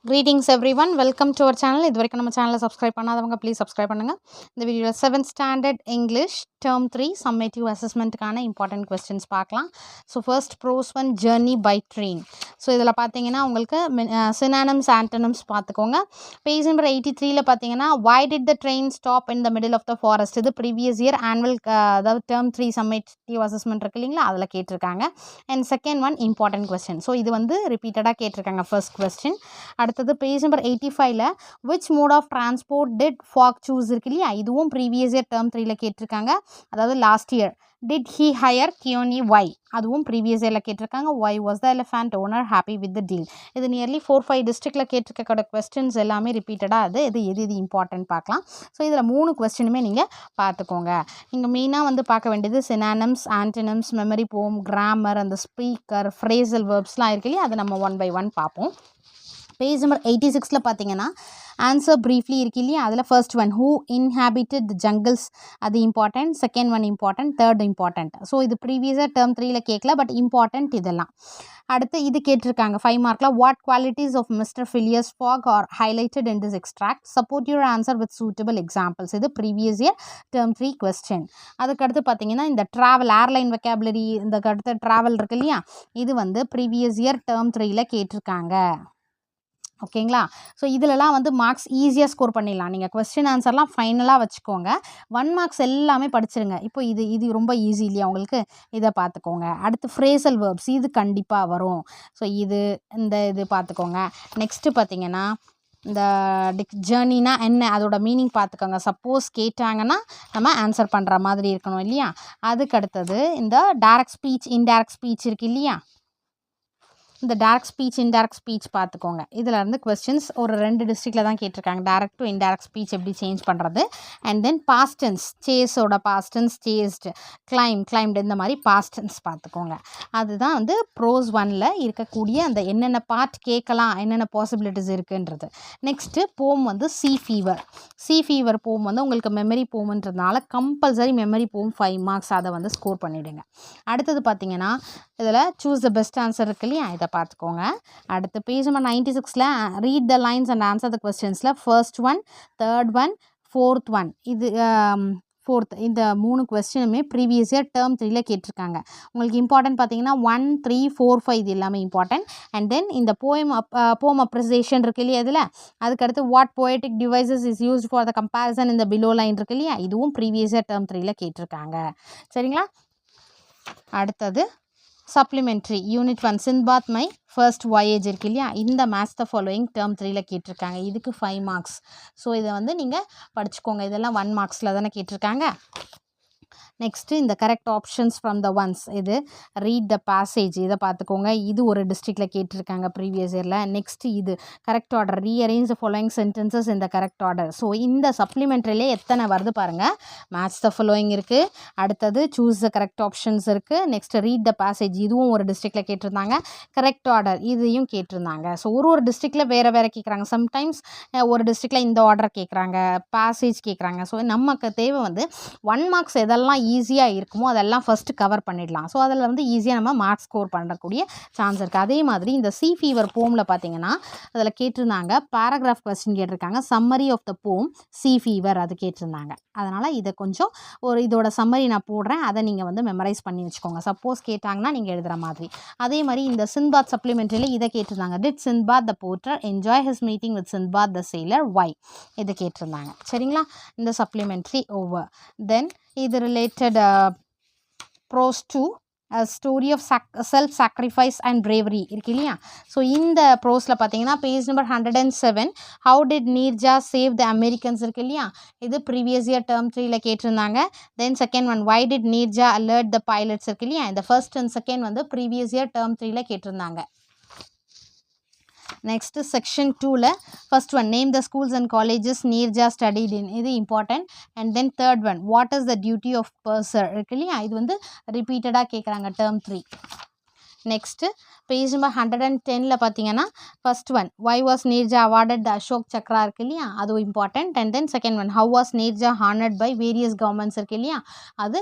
Greetings everyone, welcome to our channel. இதுவரைக்கும் நம்ம சேனலை சப்ஸ்கிரைப் பண்ணாதவங்க ப்ளீஸ் சப்ஸ்கிரைப் பண்ணுங்கள். இந்த வீடியோவில் 7th standard English term 3 summative அசஸ்மெண்ட்டுக்கான இம்பார்ட்டன்ட் கொஸ்டின்ஸ் பார்க்கலாம். So first prose one journey by train. So இதில் பார்த்தீங்கன்னா உங்களுக்கு சினானம்ஸ் ஆண்டனம்ஸ் பார்த்துக்கோங்க. பேஜ் நம்பர் 83ல் பார்த்தீங்கன்னா why did the train stop in the middle of the forest? இது ப்ரீவியஸ் இயர் ஆனுவல் அதாவது டேர்ம் 3 சம்மேட்டிவ் அசஸ்மெண்ட் இருக்கு இல்லைங்களா, அதில் கேட்டிருக்காங்க. And second one important question. So இது வந்து ரிப்பீட்டடாக கேட்டிருக்காங்க ஃபர்ஸ்ட் கொஸ்டின். அடுத்தது பேஜ் நம்பர் 85ல் which mode of transport did Fogg choose இருக்கு இல்லையா, இதுவும் ப்ரீவியஸ் இயர் டேர்ம் 3ல் கேட்டிருக்காங்க. அதாவது last year did he hire Kiouni why, அதுவும் ப்ரீவியஸ் இயரில் கேட்டிருக்காங்க. Why was the elephant owner happy with the deal. இது நியர்லி 4-5 டிஸ்ட்ரிக்டில் கேட்டிருக்க கொஸ்டின்ஸ் எல்லாமே ரிப்பீட்டடாக எது இம்பார்ட்டன்ட் பார்க்கலாம். ஸோ இதில் 3 கொஸ்டினுமே நீங்கள் பார்த்துக்கோங்க. நீங்கள் மெயினாக வந்து பார்க்க வேண்டியது சினானம்ஸ், ஆன்டனம்ஸ், மெமரி போம், கிராமர், அந்த ஸ்பீக்கர், ஃப்ரேசல் வேர்ப்ஸ்லாம் இருக்கு இல்லையா, அதை நம்ம 1 by 1 பார்ப்போம். பேஜ் நம்பர் 86ல் பார்த்தீங்கன்னா ஆன்சர் ப்ரீஃப்லி இருக்கு இல்லையா, அதில் first one who inhabited jungles, அது important. Second one important, third important. So இது ப்ரீவியஸாக டேர்ம் 3ல் கேட்கல, பட் இம்பார்ட்டன்ட் இதெல்லாம். அடுத்து இது கேட்டிருக்காங்க 5 மார்க்கில். What qualities of mister Phileas Fogg are highlighted in this extract, support your answer with suitable examples. இது ப்ரீவியஸ் இயர் டேர்ம் 3 கொஸ்டின். அதுக்கடுத்து பார்த்தீங்கன்னா இந்த ட்ராவல் ஏர்லைன் வெக்காபுலரி, இந்த அடுத்த ட்ராவல் இருக்கு இல்லையா, இது வந்து ப்ரீவியஸ் இயர் டேர்ம் 3ல் கேட்டிருக்காங்க. ஓகேங்களா. ஸோ இதிலலாம் வந்து மார்க்ஸ் ஈஸியாக ஸ்கோர் பண்ணிடலாம். நீங்கள் கொஸ்டின் ஆன்சர்லாம் ஃபைனலாக வச்சுக்கோங்க. 1 மார்க்ஸ் எல்லாமே படிச்சிருங்க. இப்போ இது ரொம்ப ஈஸி இல்லையா உங்களுக்கு, இதை பார்த்துக்கோங்க. அடுத்து ஃப்ரேசல் வேர்ப்ஸ், இது கண்டிப்பாக வரும். ஸோ இது பார்த்துக்கோங்க. நெக்ஸ்ட்டு பார்த்தீங்கன்னா இந்த ஜேர்னினா என்ன, அதோட மீனிங் பார்த்துக்கோங்க. சப்போஸ் கேட்டாங்கன்னா நம்ம ஆன்சர் பண்ணுற மாதிரி இருக்கணும் இல்லையா. அதுக்கு அடுத்தது இந்த டைரக்ட் ஸ்பீச், இன்டைரக்ட் ஸ்பீச் இருக்கு இல்லையா, இந்த டைரக்ட் ஸ்பீச், இன்டைரக்ட் ஸ்பீச் பார்த்துக்கோங்க. இதில் இருந்து கொஸ்டின்ஸ் ஒரு 2 டிஸ்ட்ரிக்டில் தான் கேட்டிருக்காங்க. டைரக்ட் டு இன்டைரக்ட் ஸ்பீச் எப்படி சேஞ்ச் பண்ணுறது. அண்ட் தென் பாஸ்டன்ஸ், சேஸோட பாஸ்டன்ஸ், சேஸ்டு, கிளைம்டு, இந்த மாதிரி பாஸ்டன்ஸ் பார்த்துக்கோங்க. அதுதான் வந்து ப்ரோஸ் 1ல் இருக்கக்கூடிய அந்த என்னென்ன பார்ட் கேட்கலாம், என்னென்ன பாசிபிலிட்டிஸ் இருக்குன்றது. நெக்ஸ்ட்டு போம் வந்து சி ஃபீவர் போம் வந்து உங்களுக்கு மெமரி போம்ன்றதுனால கம்பல்சரி மெமரி போம் 5 மார்க்ஸ், அதை வந்து ஸ்கோர் பண்ணிவிடுங்க. அடுத்தது பார்த்தீங்கன்னா இதில் சூஸ் த பெஸ்ட் ஆன்சர் இருக்கு இல்லையா, இதை பார்த்துக்கோங்க. அடுத்து பேஜ் நம்பர் 96ல் read the lines and answer the கொஸ்டின்ஸில் first one, third one, fourth one, இது ஃபோர்த், இந்த 3 கொஸ்டினுமே ப்ரீவியஸ் இயர் டேர்ம் 3ல் கேட்டிருக்காங்க. உங்களுக்கு இம்பார்ட்டன்ட் பார்த்தீங்கன்னா 1, 3, 4, 5 இது எல்லாமே இம்பார்ட்டன்ட். அண்ட் தென் இந்த போம் அப்ரிசியேஷன் இருக்கு இல்லையா, இதில் அதுக்கடுத்து what poetic devices is used for the comparison இந்த பிலோ லைன் இருக்கு இல்லையா, இதுவும் ப்ரீவியஸ் இயர் டேர்ம் 3ல் கேட்டிருக்காங்க. சரிங்களா. அடுத்தது supplementary unit 1 சின்பாத் my first voyage இருக்கு இல்லையா, இந்த மேட்ச் த ஃபாலோயிங் டேர்ம் 3ல் கேட்டிருக்காங்க. இதுக்கு 5 மார்க்ஸ். ஸோ இதை வந்து நீங்கள் படிச்சுக்கோங்க. இதெல்லாம் 1 மார்க்ஸில் தானே கேட்டிருக்காங்க. நெக்ஸ்ட்டு இந்த correct options from the ones, இது ரீட் த பேசேஜ், இதை பார்த்துக்கோங்க. இது ஒரு டிஸ்ட்ரிக்டில் கேட்டிருக்காங்க ப்ரீவியஸ் இயரில். நெக்ஸ்ட்டு இது correct order, rearrange the following sentences இந்த கரெக்ட் ஆர்டர். ஸோ இந்த சப்ளிமெண்ட்ரிலே எத்தனை வருது பாருங்கள். மேட்ச் த ஃபாலோயிங் இருக்குது, அடுத்தது சூஸ் த கரெக்ட் ஆப்ஷன்ஸ் இருக்குது, நெக்ஸ்ட் ரீட் த பேசேஜ், இதுவும் ஒரு டிஸ்ட்ரிக்டில் கேட்டிருந்தாங்க. கரெக்ட் ஆர்டர் இதையும் கேட்டிருந்தாங்க. ஸோ ஒரு டிஸ்ட்ரிக்டில் வேறு கேட்குறாங்க. சம்டைம்ஸ் ஒரு டிஸ்ட்ரிக்டில் இந்த ஆர்டர் கேட்குறாங்க, பேசேஜ் கேட்குறாங்க. ஸோ நமக்கு தேவை வந்து 1 மார்க்ஸ் எதெல்லாம் ஈஸியாக இருக்குமோ அதெல்லாம் ஃபஸ்ட்டு கவர் பண்ணிடலாம். ஸோ அதில் வந்து ஈஸியாக நம்ம மார்க்ஸ் ஸ்கோர் பண்ணக்கூடிய சான்ஸ் இருக்குது. அதே மாதிரி இந்த சி ஃபீவர் போமில் பார்த்தீங்கன்னா அதில் கேட்டிருந்தாங்க பேராகிராஃப் கொஸ்டின் கேட்டிருக்காங்க. சம்மரி ஆஃப் த போம் சி ஃபீவர் அது கேட்டிருந்தாங்க. அதனால் இதை கொஞ்சம் இதோட சம்மரி நான் போடுறேன், அதை நீங்கள் வந்து மெமரைஸ் பண்ணி வச்சுக்கோங்க. சப்போஸ் கேட்டாங்கன்னா நீங்கள் எழுதுகிற மாதிரி. அதே மாதிரி இந்த சின்பாத் சப்ளிமெண்ட்ரியில் இதை கேட்டிருந்தாங்க. Did Sinbad the porter enjoy his meeting with Sinbad the sailor why, இது கேட்டிருந்தாங்க. சரிங்களா. இந்த சப்ளிமெண்ட்ரி ஓவர். தென் இது related prose 2 story of self sacrifice and bravery இருக்கு இல்லையா. ஸோ இந்த ப்ரோஸில் பார்த்தீங்கன்னா page number 107 how did Neerja save the Americans இருக்கு இல்லையா, இது ப்ரீவியஸ் இயர் டேர்ம் 3ல் கேட்டிருந்தாங்க. Then second one why did Neerja alert the pilots இருக்கு இல்லையா, இந்த ஃபர்ஸ்ட் அண்ட் செகண்ட் வந்து ப்ரீவியஸ் இயர் டேர்ம் 3ல் கேட்டிருந்தாங்க. நெக்ஸ்ட்டு செக்ஷன் 2ல் first one name the schools and colleges Neerja studied in, இது important. And then third one what is the duty of purser இருக்கு இல்லையா, இது வந்து ரிப்பீட்டடாக கேட்குறாங்க டேர்ம் 3. நெக்ஸ்ட்டு பேஜ் நம்பர் 110ல் பார்த்தீங்கன்னா first one why was Neerja awarded the Ashok Chakra இருக்கு இல்லையா, அதுவும் important. And then second one how was Neerja honoured by various governments இருக்கு இல்லையா, அது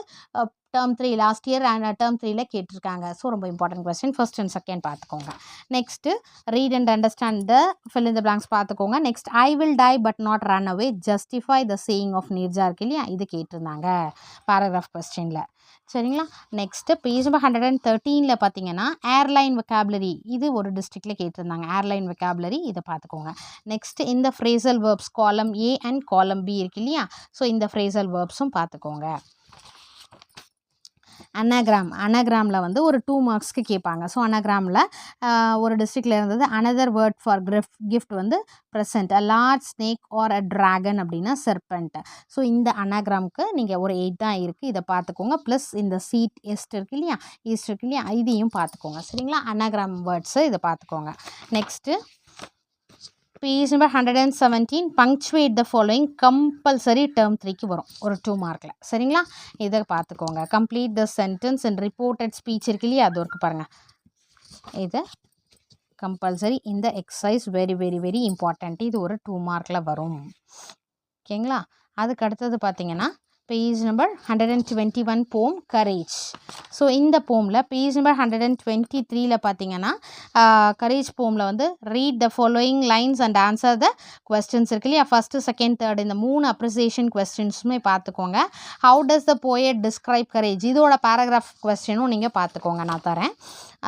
term 3 last year and term 3ல கேட்டிருக்காங்க. ஸோ ரொம்ப important question. First and second பார்த்துக்கோங்க. Next read and understand the fill in the blanks பார்த்துக்கோங்க. Next I will die but not run away justify the saying of Neerja இருக்கு இல்லையா, இது கேட்டிருந்தாங்க paragraph கொஸ்டினில். சரிங்களா. நெக்ஸ்ட்டு பேஜ் நம்பர் 113ல் பார்த்தீங்கன்னா ஏர்லைன் வெக்காபுலரி, இது ஒரு டிஸ்ட்ரிக்டில் கேட்டிருந்தாங்க. ஏர்லைன் வெக்காபுலரி இதை பார்த்துக்கோங்க. நெக்ஸ்ட் இந்த ஃப்ரேசல் வேர்ப்ஸ் காலம் ஏ அண்ட் காலம் பி இருக்கு இல்லையா, ஸோ இந்த ஃப்ரேசல் வேர்ப்ஸும் பார்த்துக்கோங்க. அனாகிராமில் வந்து ஒரு 2 மார்க்ஸ்க்கு கேட்பாங்க. ஸோ அனாகிராமில் ஒரு டிஸ்ட்ரிக்டில் இருந்தது அனதர் வேர்ட் ஃபார் கிஃப்ட் வந்து present, a large snake or a dragon அப்படின்னா செர்பெண்ட். ஸோ இந்த அனாகிராமுக்கு நீங்கள் ஒரு 8 தான் இருக்குது, இதை பார்த்துக்கோங்க. ப்ளஸ் இந்த சீட் ஈஸ்ட் இருக்கு இல்லையா, இதையும் பார்த்துக்கோங்க. சரிங்களா. அனாகிராம் வேர்ட்ஸு இதை பார்த்துக்கோங்க. Next page number 117 punctuate the following compulsory term 3க்கு வரும் ஒரு 2 மார்க்கில். சரிங்களா. இதை பார்த்துக்கோங்க. Complete the sentence and reported speech இருக்கு இல்லையா, அது இருக்கு பாருங்கள். இது கம்பல்சரி இந்த exercise very very very important. இது ஒரு 2 மார்க்கில் வரும். ஓகேங்களா. அதுக்கு அடுத்தது பார்த்தீங்கன்னா பேஜ் நம்பர் 121 போம் கரேஜ். ஸோ இந்த போமில் பேஜ் நம்பர் 123ல் பார்த்தீங்கன்னா கரேஜ் போமில் வந்து read the following lines and answer the questions இருக்கு இல்லையா, ஃபஸ்ட்டு செகண்ட் தேர்ட் இந்த 3 அப்ரிசியேஷன் கொஸ்டின்ஸுமே பார்த்துக்கோங்க. How does the poet describe courage, இதோட பேராகிராஃப் கொஸ்டினும் நீங்கள் பார்த்துக்கோங்க, நான் தரேன்.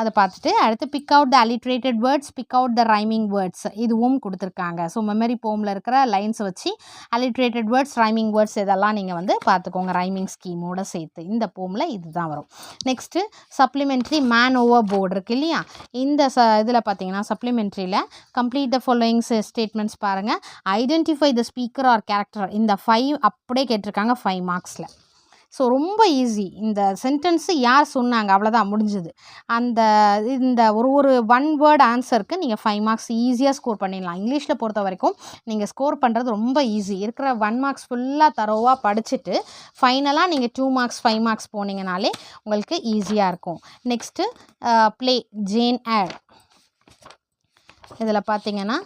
அதை பார்த்துட்டு அடுத்து big out the alliterated words, big out the rhyming words இதுவும் கொடுத்துருக்காங்க. ஸோ மெமரி போமில் இருக்கிற லைன்ஸை வச்சு அலிட்ரேட்டட் வேர்ட்ஸ், ரைமிங் வேர்ட்ஸ் இதெல்லாம் நீங்கள் வந்து பார்த்துக்கோங்க ரைமிங் ஸ்கீமோட சேர்த்து. இந்த போமில் இதுதான் வரும். Next supplementary man over board இருக்கு இல்லையா, இந்த இதில் பார்த்தீங்கன்னா சப்ளிமெண்ட்ரியில் கம்ப்ளீட் த ஃபாலோயிங் ஸ்டேட்மெண்ட்ஸ் பாருங்கள். Identify the speaker R character, இந்த 5 அப்படியே கேட்டிருக்காங்க 5 மார்க்ஸில். ஸோ ரொம்ப ஈஸி. இந்த சென்டென்ஸு யார் சொன்னாங்க அவ்வளோதான் முடிஞ்சுது. இந்த ஒரு 1 வேர்ட் ஆன்சருக்கு நீங்கள் 5 மார்க்ஸ் ஈஸியாக ஸ்கோர் பண்ணிடலாம். இங்கிலீஷில் பொறுத்த வரைக்கும் நீங்கள் ஸ்கோர் பண்ணுறது ரொம்ப ஈஸி. இருக்கிற 1 மார்க்ஸ் ஃபுல்லாக தரோவாக படிச்சுட்டு ஃபைனலாக நீங்கள் 2 மார்க்ஸ் 5 மார்க்ஸ் போனீங்கனாலே உங்களுக்கு ஈஸியாக இருக்கும். நெக்ஸ்ட்டு ப்ளே ஜேன் ஏர், இதில் பார்த்தீங்கன்னா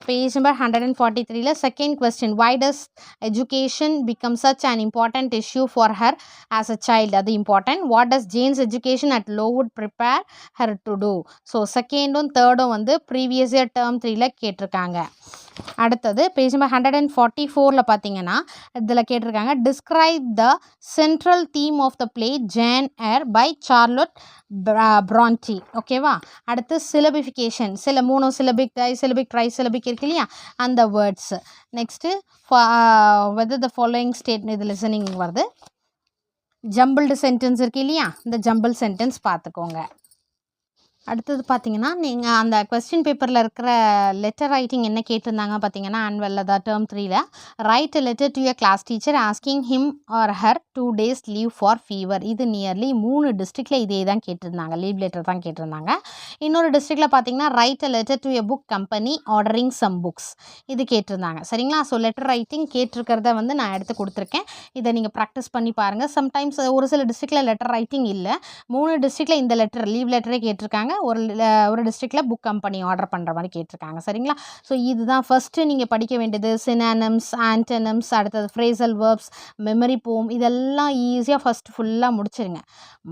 பேஜ் நம்பர் 143ல second question, why does education become such an important issue for her as a child, அது important. what does Jane's education at Lowood prepare her to do, so செகண்டும் தேர்டும் வந்து previous year term 3ல கேட்டிருக்காங்க. அடுத்தது page number 144ல் பார்த்தீங்கன்னா இதில் கேட்டிருக்காங்க describe the central theme of the play Jane Eyre by Charlotte Bronte. ஓகேவா. அடுத்து syllabification, 3 syllabic, disyllabic, trisyllabic இருக்கு இல்லையா, அந்த words. Next whether the following state, இது லிசனிங் வருது. ஜம்பிள்டு சென்டென்ஸ் இருக்கு இல்லையா, இந்த ஜம்பிள் சென்டென்ஸ் பார்த்துக்கோங்க. அடுத்தது பார்த்தீங்கன்னா நீங்கள் அந்த கொஸ்டின் பேப்பரில் இருக்கிற லெட்டர் ரைட்டிங் என்ன கேட்டிருந்தாங்க பார்த்தீங்கன்னா ஆன்வலில் தான் டேர்ம் 3ல் write a letter to your class teacher asking him or her 2 days leave for fever. இது நியர்லி 3 டிஸ்ட்ரிக்டில் இதே தான் கேட்டிருந்தாங்க, லீவ் லெட்டர் தான் கேட்டிருந்தாங்க. இன்னொரு டிஸ்ட்ரிக்டில் பார்த்தீங்கன்னா write a letter to a book company ordering some books, இது கேட்டிருந்தாங்க. சரிங்களா. ஸோ லெட்டர் ரைட்டிங் கேட்டிருக்கிறத வந்து நான் எடுத்து கொடுத்துருக்கேன். இதை நீங்கள் ப்ராக்டிஸ் பண்ணி பாருங்கள். சம்டைம்ஸ் ஒரு சில டிஸ்ட்ரிக்டில் லெட்டர் ரைட்டிங் இல்லை, 3 டிஸ்ட்ரிக்டில் இந்த லெட்டர் லீவ் லெட்டரே கேட்டிருக்காங்க, ஒரு டிஸ்ட்ரிக்டில் புக் கம்பெனி ஆர்டர் பண்ணுற மாதிரி கேட்டிருக்காங்க. சரிங்களா. ஸோ இதுதான் ஃபஸ்ட்டு நீங்கள் படிக்க வேண்டியது. சினானிம்ஸ், ஆன்டனிம்ஸ், அடுத்தது ஃப்ரேசல் வேர்ப்ஸ், மெமரி போம், இதெல்லாம் ஈஸியாக ஃபஸ்ட்டு ஃபுல்லாக முடிச்சிருங்க.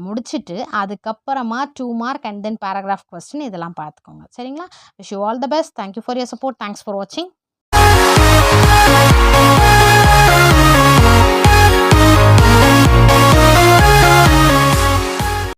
முடிச்சுட்டு அதுக்கப்புறமா 2 mark and then paragraph question இதெல்லாம் பார்த்துக்கோங்க. சரிங்களா. Wish you all the best. Thank you for your support. Thanks for வாட்சிங்.